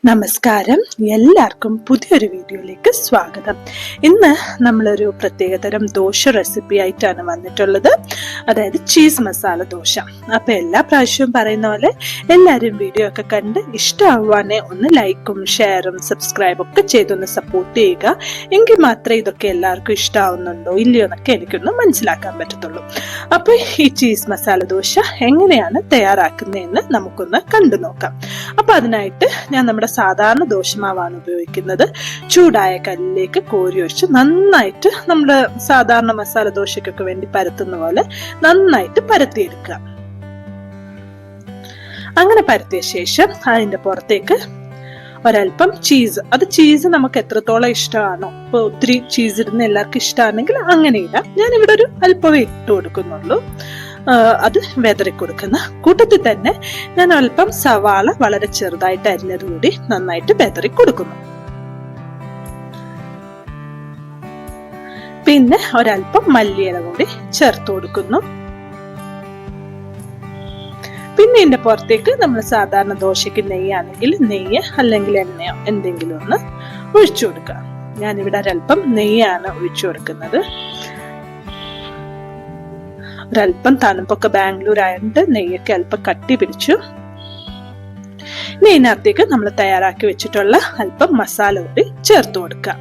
നമസ്കാരം, എല്ലാവർക്കും പുതിയൊരു വീഡിയോയിലേക്ക് സ്വാഗതം. ഇന്ന് നമ്മളൊരു പ്രത്യേകതരം ദോശ റെസിപ്പി ആയിട്ടാണ് വന്നിട്ടുള്ളത്. അതായത് ചീസ് മസാല ദോശ. അപ്പൊ എല്ലാ പ്രാവശ്യവും പറയുന്ന പോലെ എല്ലാവരും വീഡിയോ ഒക്കെ കണ്ട് ഇഷ്ടമാവാനെ ഒന്ന് ലൈക്കും ഷെയറും സബ്സ്ക്രൈബും ഒക്കെ ചെയ്തൊന്ന് സപ്പോർട്ട് ചെയ്യുക. എങ്കിൽ മാത്രമേ ഇതൊക്കെ എല്ലാവർക്കും ഇഷ്ടമാവുന്നുണ്ടോ ഇല്ലയോ എന്നൊക്കെ എനിക്കൊന്ന് മനസ്സിലാക്കാൻ പറ്റത്തുള്ളൂ. അപ്പൊ ഈ ചീസ് മസാല ദോശ എങ്ങനെയാണ് തയ്യാറാക്കുന്നതെന്ന് നമുക്കൊന്ന് കണ്ടു നോക്കാം. അപ്പൊ അതിനായിട്ട് ഞാൻ നമ്മുടെ സാധാരണ ദോശമാവാണ് ഉപയോഗിക്കുന്നത്. ചൂടായ കല്ലിലേക്ക് കോരി ഒഴിച്ച് നന്നായിട്ട് നമ്മുടെ സാധാരണ മസാല ദോശയ്ക്കൊക്കെ വേണ്ടി പരത്തുന്ന പോലെ നന്നായിട്ട് പരത്തിയെടുക്കുക. അങ്ങനെ പരത്തിയ ശേഷം അതിന്റെ പുറത്തേക്ക് ഒരൽപ്പം ചീസ് നമുക്ക് എത്രത്തോളം ഇഷ്ടമാണോ, ഇപ്പൊ ഒത്തിരി ചീസ് ഇടുന്ന എല്ലാവർക്കും ഇഷ്ടമാണെങ്കിൽ അങ്ങനെ ഇടാം. ഞാനിവിടെ ഒരു അല്പമേ ഇട്ട് കൊടുക്കുന്നുള്ളൂ. അത് വെതറി കൊടുക്കുന്ന കൂട്ടത്തിൽ തന്നെ ഞാൻ അല്പം സവാള വളരെ ചെറുതായിട്ട് അരിഞ്ഞത് കൂടി നന്നായിട്ട് വെതറി കൊടുക്കുന്നു. പിന്നെ ഒരല്പം മല്ലിയില കൂടി ചേർത്ത് കൊടുക്കുന്നു. പിന്നെ ഇതിന്റെ പുറത്തേക്ക് നമ്മൾ സാധാരണ ദോശയ്ക്ക് നെയ്യാണെങ്കിൽ നെയ്യ് അല്ലെങ്കിൽ എണ്ണയോ എന്തെങ്കിലും ഒന്ന് ഒഴിച്ചു കൊടുക്കുക. ഞാനിവിടെ ഒരല്പം നെയ്യാണ് ഒഴിച്ചു കൊടുക്കുന്നത്. ഒരല്പം തണുപ്പൊക്കെ ബാംഗ്ലൂർ ആയതുകൊണ്ട് നെയ്യൊക്കെ അല്പം കട്ടി പിടിച്ചു. ഇനി ഇതിനകത്തേക്ക് നമ്മൾ തയ്യാറാക്കി വെച്ചിട്ടുള്ള അല്പം മസാല കൂടി ചേർത്ത് കൊടുക്കാം.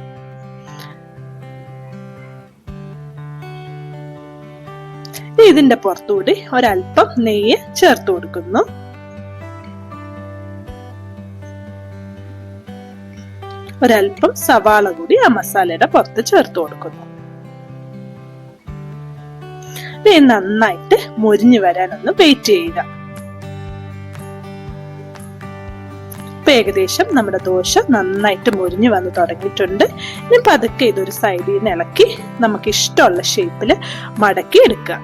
ഇതിന്റെ പുറത്തുകൂടി ഒരല്പം നെയ്യ് ചേർത്ത് കൊടുക്കുന്നു. ഒരല്പം സവാള കൂടി ആ മസാലയുടെ പുറത്ത് ചേർത്ത് കൊടുക്കുന്നു. നന്നായിട്ട് മൊരിഞ്ഞു വരാനൊന്ന് വെയിറ്റ് ചെയ്യുക. ഇപ്പൊ ഏകദേശം നമ്മുടെ ദോശ നന്നായിട്ട് മൊരിഞ്ഞു വന്ന് തുടങ്ങിയിട്ടുണ്ട്. ഇനി പതുക്കെ ഇതൊരു സൈഡിൽ നിന്ന് ഇളക്കി നമുക്ക് ഇഷ്ടമുള്ള ഷേപ്പില് മടക്കി എടുക്കുക.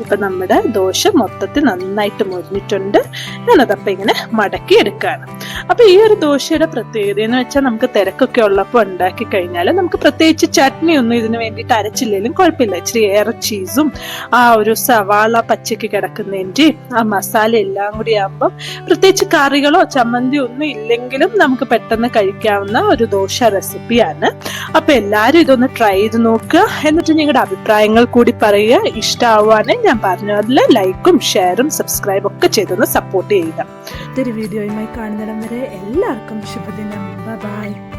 ഇപ്പൊ നമ്മുടെ ദോശ മൊത്തത്തിൽ നന്നായിട്ട് മൊരിഞ്ഞിട്ടുണ്ട്. ഞാനതപ്പോ ഇങ്ങനെ മടക്കി എടുക്കുകയാണ്. അപ്പൊ ഈ ഒരു ദോശയുടെ പ്രത്യേകത എന്ന് വെച്ചാൽ നമുക്ക് തിരക്കൊക്കെ ഉള്ളപ്പോൾ ഉണ്ടാക്കി കഴിഞ്ഞാൽ നമുക്ക് പ്രത്യേകിച്ച് ചട്നി ഒന്നും ഇതിന് വേണ്ടിയിട്ട് അരച്ചില്ലെങ്കിലും കുഴപ്പമില്ല. ഇച്ചിരി ഏറെ ചീസും ആ ഒരു സവാള പച്ചക്ക് കിടക്കുന്നതിന്റെ ആ മസാല എല്ലാം കൂടി ആകുമ്പോൾ പ്രത്യേകിച്ച് കറികളോ ചമ്മന്തിയോ ഒന്നും ഇല്ലെങ്കിലും നമുക്ക് പെട്ടെന്ന് കഴിക്കാവുന്ന ഒരു ദോശ റെസിപ്പിയാണ്. അപ്പൊ എല്ലാരും ഇതൊന്ന് ട്രൈ ചെയ്ത് നോക്കുക. എന്നിട്ട് നിങ്ങളുടെ അഭിപ്രായങ്ങൾ കൂടി പറയുക. ഇഷ്ടമാവാൻ ഞാൻ പറഞ്ഞതില് ലൈക്കും ഷെയറും സബ്സ്ക്രൈബും ഒക്കെ ചെയ്തൊന്ന് സപ്പോർട്ട് ചെയ്യുക. മറ്റൊരു വീഡിയോയുമായി കാണുന്നിടം വരെ എല്ലാവർക്കും ശുഭദിനം. ബൈ.